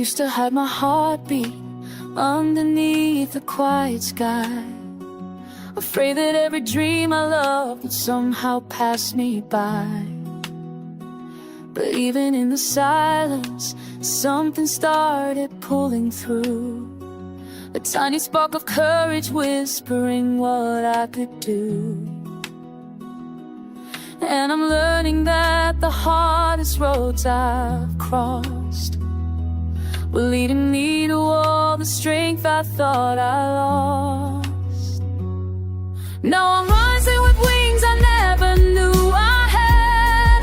used to hide my heartbeat underneath the quiet sky, afraid that every dream I loved would somehow pass me by. But even in the silence, something started pulling through, a tiny spark of courage whispering what I could do. And I'm learning that the hardest roads I've crossed were leading me to all the strength I thought I lost. Now I'm rising with wings I never knew I had,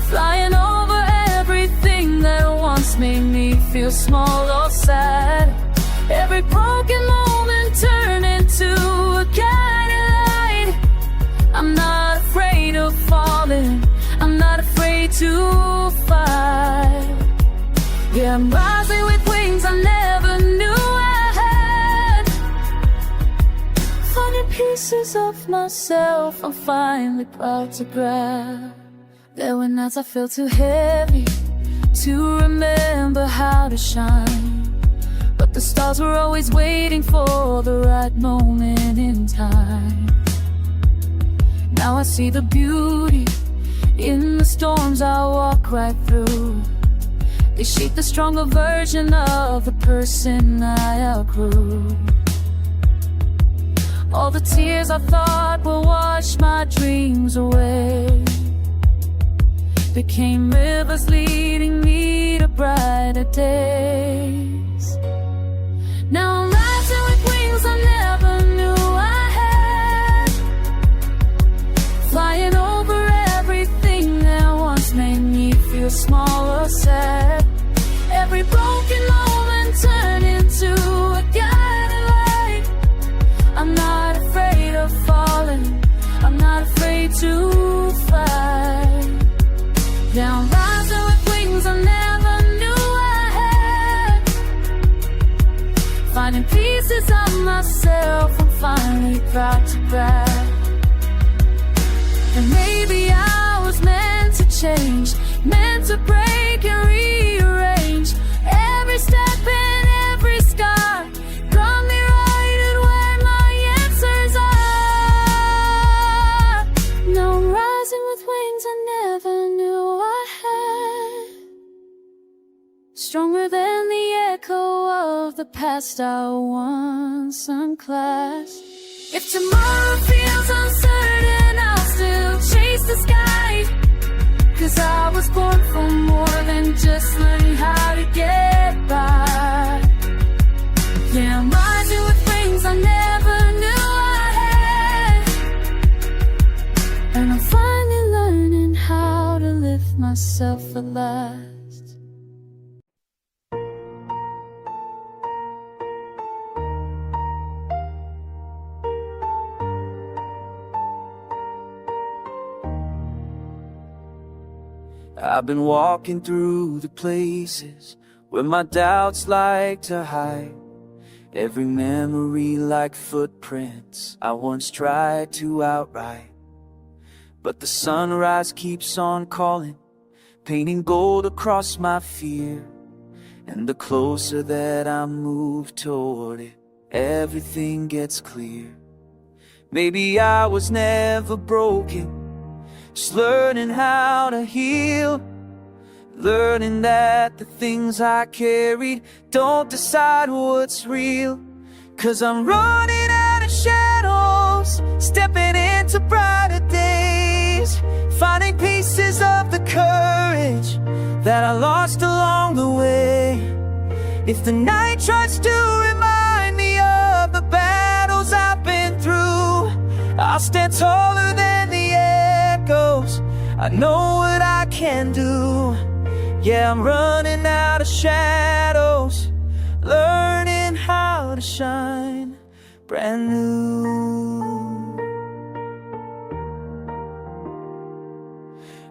flying over everything that once made me feel small or sad. Every broken moment turned into a guiding light. I'm not afraid of falling, I'm not afraid to fight. Yeah, I'm rising with wings I never knew I had, finding pieces of myself I'm finally proud to grab. There were nights I felt too heavy to remember how to shine, but the stars were always waiting for the right moment in time. Now I see the beauty in the storms I walk right through. They shape the stronger version of the person I outgrew. All the tears I thought will wash my dreams away became rivers leading me to brighter days. Now I'm rising with wings I never knew I had, flying over everything that once made me feel small or sad. Every broken moment turned into a guiding light. I'm not afraid of falling, I'm not afraid to fly. Now I'm rising with wings I never knew I had, finding pieces of myself I'm finally proud to grab. And maybe I was meant to change, meant to break and rearrange. Every step and every scar got me right at where my answers are. Now I'm rising with wings I never knew I had, stronger than the echo of the past I once unclasped. If tomorrow feels uncertain, I'll still chase the sky, 'cause I was born for more than just learning how to get by. Yeah, I'm rising with wings I never knew I had, and I'm finally learning how to lift myself at last. I've been walking through the places where my doubts like to hide. Every memory like footprints I once tried to outride. But the sunrise keeps on calling, painting gold across my fear. And the closer that I move toward it, everything gets clear. Maybe I was never broken, just learning how to heal, learning that the things I carried don't decide what's real. 'Cause I'm running out of shadows, stepping into brighter days, finding pieces of the courage that I lost along the way. If the night tries to remind me of the battles I've been through, I'll stand taller than the echoes. I know what I can do. Yeah, I'm running out of shadows, learning how to shine brand new.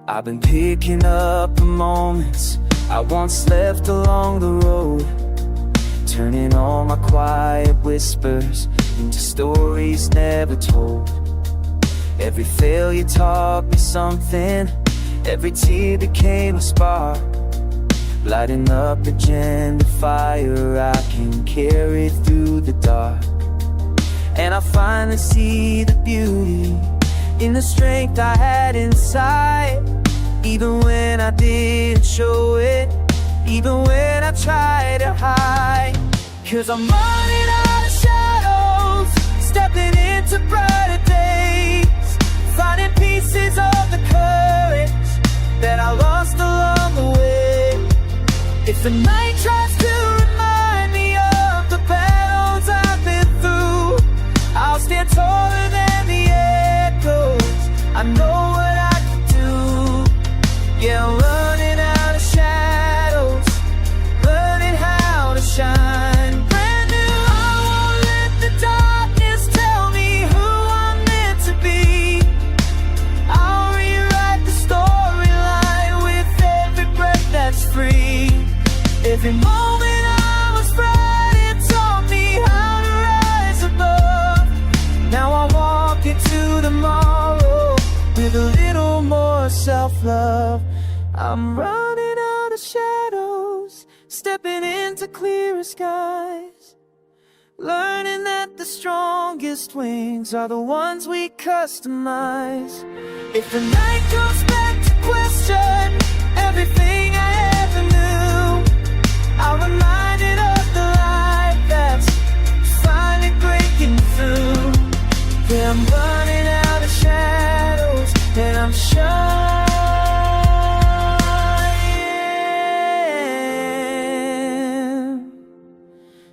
I've been picking up the moments I once left along the road, turning all my quiet whispers into stories never told. Every failure taught me something, every tear became a spark. lighting up a gentle fire I can carry through the dark. And I finally see the beauty in the strength I had inside, even when I didn't show it, even when I tried to hide. 'Cause I'm running out of shadows, stepping into brighter days, finding pieces of the courage that I lost along the way. If the night tries to remind me of the battles I've been through, I'll stand taller than the echoes. I know what I can do. Yeah, I'm running out of shadows, learning how to shine brand new. I won't let the darkness tell me who I'm meant to be. I'll rewrite the storyline with every breath that's free. Every moment I was bright, it taught me how to rise above. Now I walk into tomorrow with a little more self-love. I'm running out of shadows, stepping into clearer skies, learning that the strongest wings are the ones we customize. If the night goes back to question everything I ever knew, I'm reminded of the light that's finally breaking through. Yeah, I'm running out of shadows, and I'm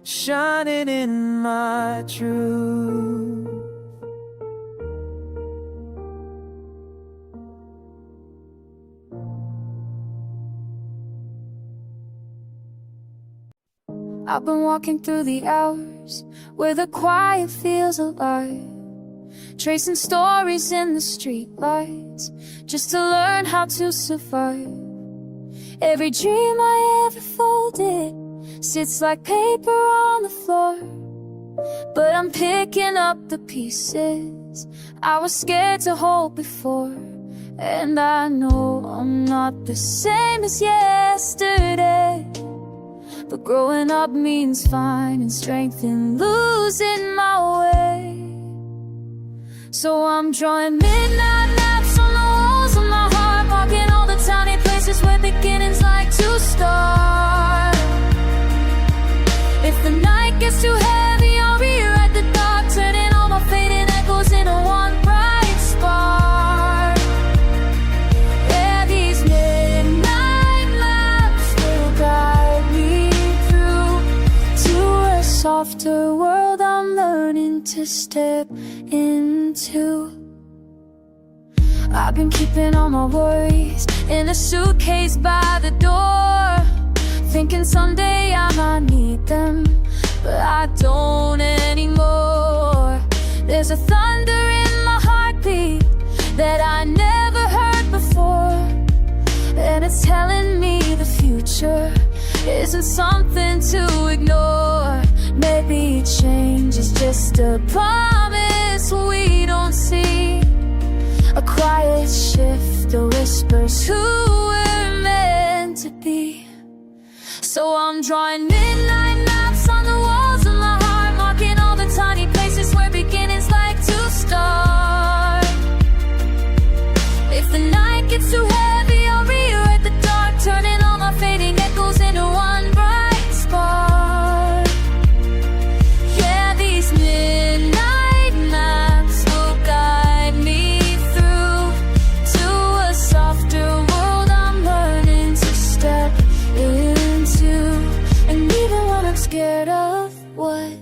shining in my truth. I've been walking through the hours where the quiet feels alive, tracing stories in the streetlights just to learn how to survive. Every dream I ever folded sits like paper on the floor, but I'm picking up the pieces I was scared to hold before. And I know I'm not the same as yesterday, but growing up means finding strength in losing my way. So I'm drawing midnight maps on the walls of my heart, marking all the tiny places where beginnings like to start. If the night gets too heavy, I'll rewrite the dark, turning all my fading echoes into one bright spark. Yeah, these midnight maps will guide me through to a softer world I'm learning to step into. I've been keeping all my worries in a suitcase by the door, thinking someday I might need them, but I don't anymore. There's a thunder in my heartbeat that I never heard before, and it's telling me the future isn't something to ignore. Maybe change is just a promise we don't see, a quiet shift that whispers who we're meant to be. So I'm drawing midnight maps on the walls of my heart, marking all the tiny places where beginnings like to start. If the night gets too heavy, I'll rewrite the dark, turning all my fading echoes into one bright spark. Yeah, these midnight maps will guide me through to a softer world I'm learning to step into. And even when I'm scared of what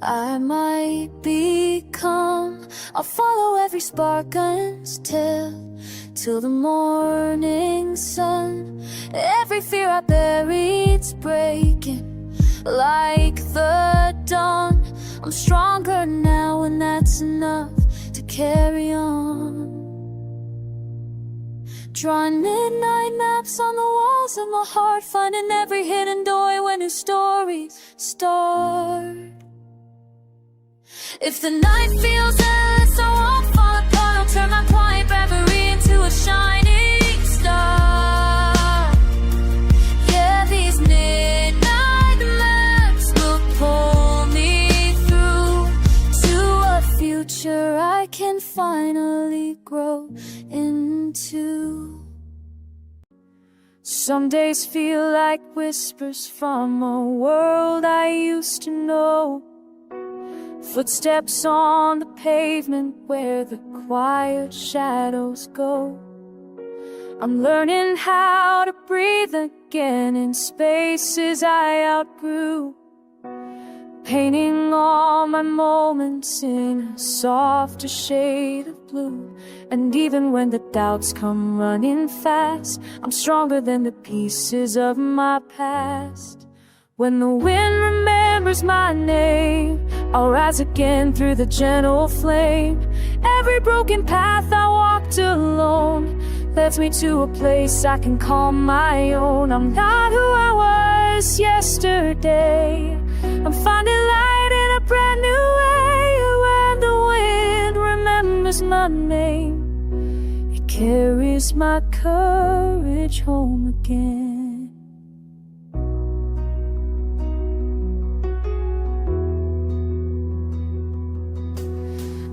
I might become, I'll follow every spark until the morning sun. Every fear I buried's breaking like the dawn. I'm stronger now, and that's enough to carry on. Drawing midnight maps on the walls of my heart, finding every hidden doorway where new stories start. If the night feels endless, I won't fall apart. I'll turn my quiet bravery into a shining star. Yeah, finally grow into. Some days feel like whispers from a world I used to know. Footsteps on the pavement where the quiet shadows go. I'm learning how to breathe again in spaces I outgrew, painting all my moments in a softer shade of blue. And even when the doubts come running fast, I'm stronger than the pieces of my past. When the wind remembers my name, I'll rise again through the gentle flame. Every broken path I walked alone leads me to a place I can call my own. I'm not who I was yesterday. I'm finding light in a brand new way. When the wind remembers my name, it carries my courage home again.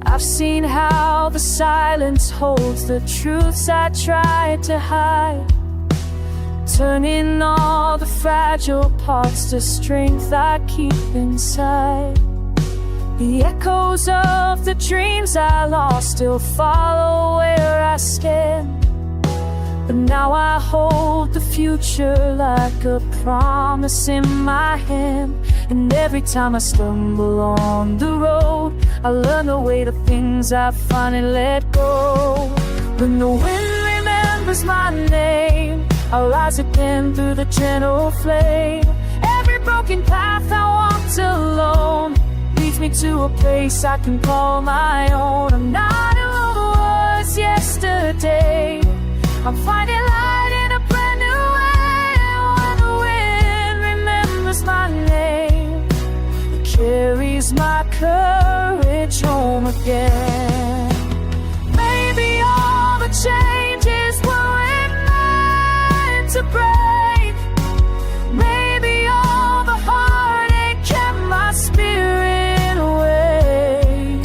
I've seen how the silence holds the truths I tried to hide, turning all the fragile parts to strength I keep inside. The echoes of the dreams I lost still follow where I stand, but now I hold the future like a promise in my hand. And every time I stumble on the road, I learn the weight of things I finally let go. When the wind remembers my name, I'll rise again through the gentle flame. Every broken path I walked alone leads me to a place I can call my own. I'm not who I was yesterday. I'm finding light in a brand new way. When the wind remembers my name, it carries my courage home again. Maybe all the changes weren't meant to break. Maybe all the heartache kept my spirit away.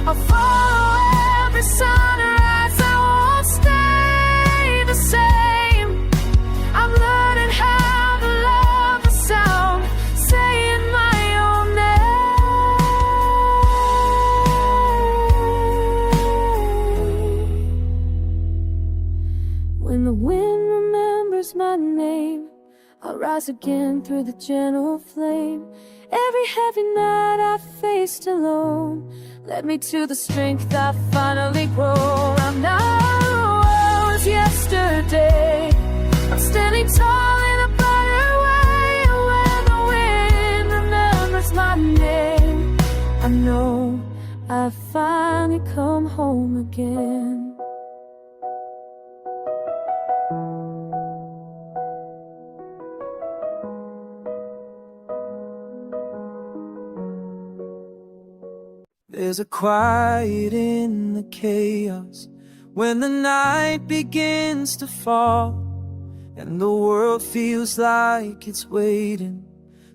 I'll follow every sunrise, I won't stay the same. I'm learning how to love the sound, saying my own name. When the wind remembers my name, I'll rise again through the gentle flame. Every heavy night I faced alone led me to the strength I finally grown. I'm not who I was yesterday. I'm standing tall in a brighter way. When the wind remembers my name, I know I've finally come home again. There's a quiet in the chaos when the night begins to fall, and the world feels like it's waiting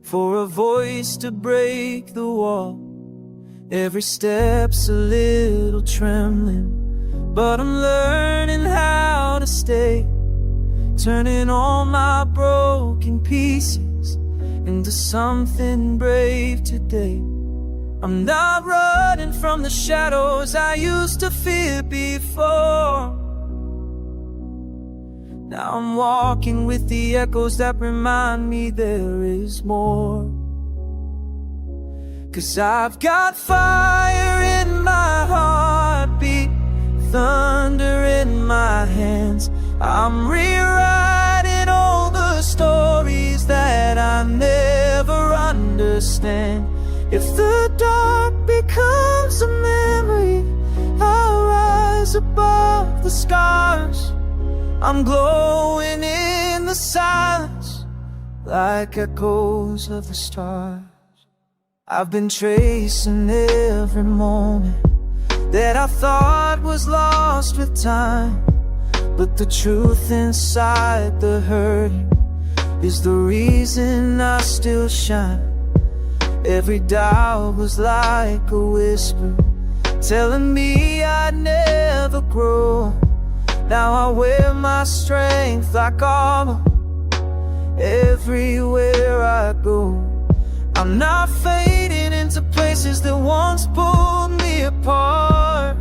for a voice to break the wall. Every step's a little trembling, but I'm learning how to stay, turning all my broken pieces into something brave today. I'm not running from the shadows I used to fear before. Now I'm walking with the echoes that remind me there is more. 'Cause I've got fire in my heartbeat, thunder in my hands. I'm rewriting all the stories that I never understand. If the dark becomes a memory, I'll rise above the scars. I'm glowing in the silence like echoes of the stars. I've been tracing every moment that I thought was lost with time, but the truth inside the hurting is the reason I still shine. Every doubt was like a whisper telling me I'd never grow. Now I wear my strength like armor everywhere I go. I'm not fading into places that once pulled me apart.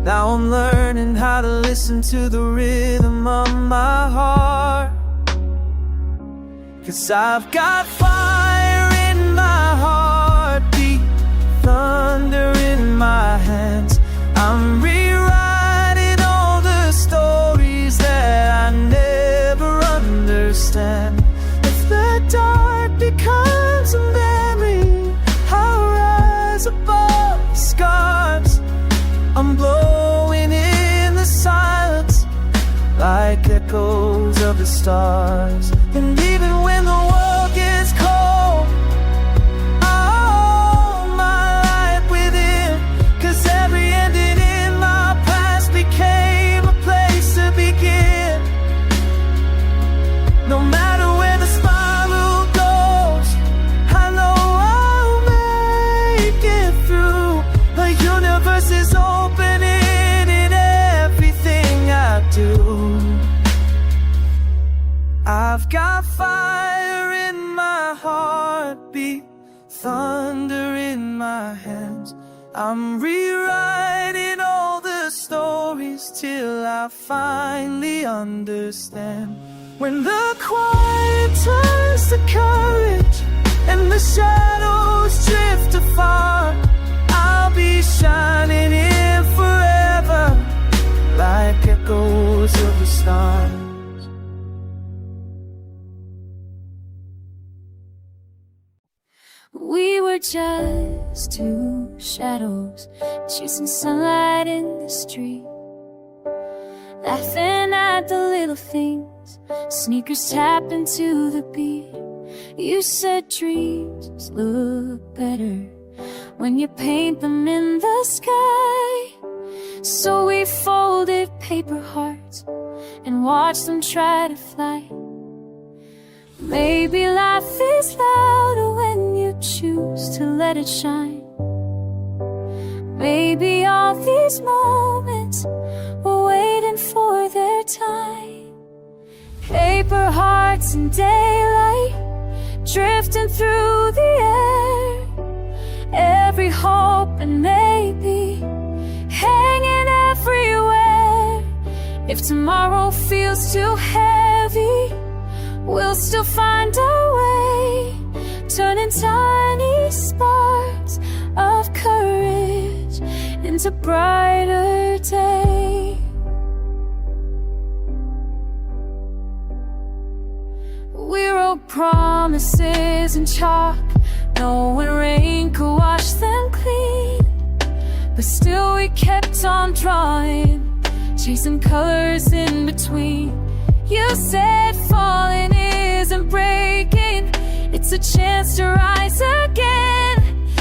Now I'm learning how to listen to the rhythm of my heart. 'Cause I've got fire in my heartbeat, thunder in my hands. I'm rewriting all the stories that I never understand. If the dark becomes a memory, I'll rise above the scars. I'm blowing in the silence like echoes of the stars. And even when the world gets cold, I'll hold my light within. 'Cause every ending in my past became a place to begin. No matter where the spiral goes, I know I'll make it through. The universe is opening in everything I do. I've got fire in my heartbeat, thunder in my hands. I'm rewriting all the stories till I finally understand. When the quiet turns to courage and the shadows drift afar, I'll be shining in forever like echoes of the stars. We were just two shadows chasing sunlight in the street, laughing at the little things, sneakers tapping to the beat. You said dreams look better when you paint them in the sky. So we folded paper hearts and watched them try to fly. Maybe life is louder when you choose to let it shine. Maybe all these moments were waiting for their time. Paper hearts in daylight, drifting through the air. Every hope and maybe hanging everywhere. If tomorrow feels too heavy, we'll still find a way, turning tiny sparks of courage into brighter day. We wrote promises in chalk, knowing rain could wash them clean. But still we kept on drawing, chasing colors in between. You said falling isn't breaking, it's a chance to rise again.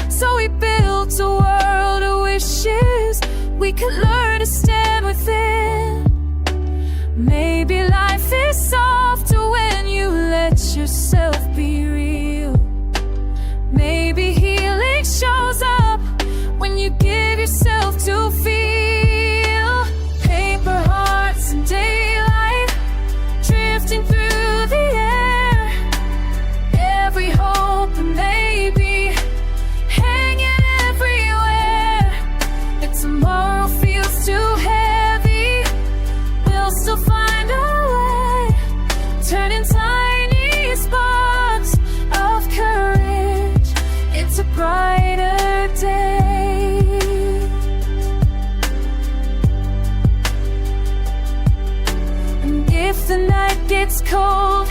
So we built a world of wishes we could learn to stand within. Maybe life is softer when you let yourself be real. Maybe healing shows up when you give yourself to feel. Paper hearts and daylight, drifting through the air. Every hope and maybe hanging everywhere. If tomorrow feels too heavy, we'll still find a way, turning tiny sparks of courage into brighter day. And if the night gets cold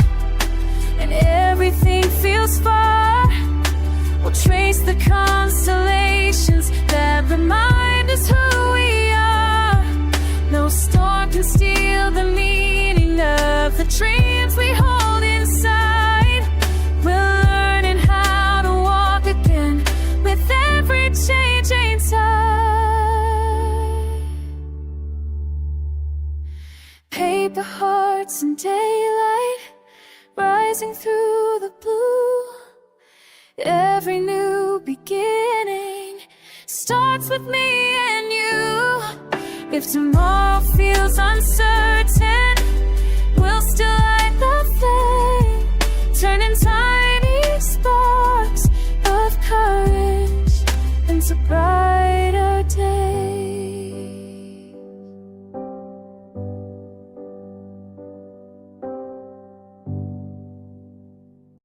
and everything feels far, we'll trace the constellations that remind us who we are. No storm can steal the meaning of the dreams we hold inside. We're learning how to walk again with every changing tide. Paper hearts and daylight, rising through the blue. Every new beginning starts with me and you. If tomorrow feels uncertain, we'll still light the flame, turning tiny sparks of courage into bright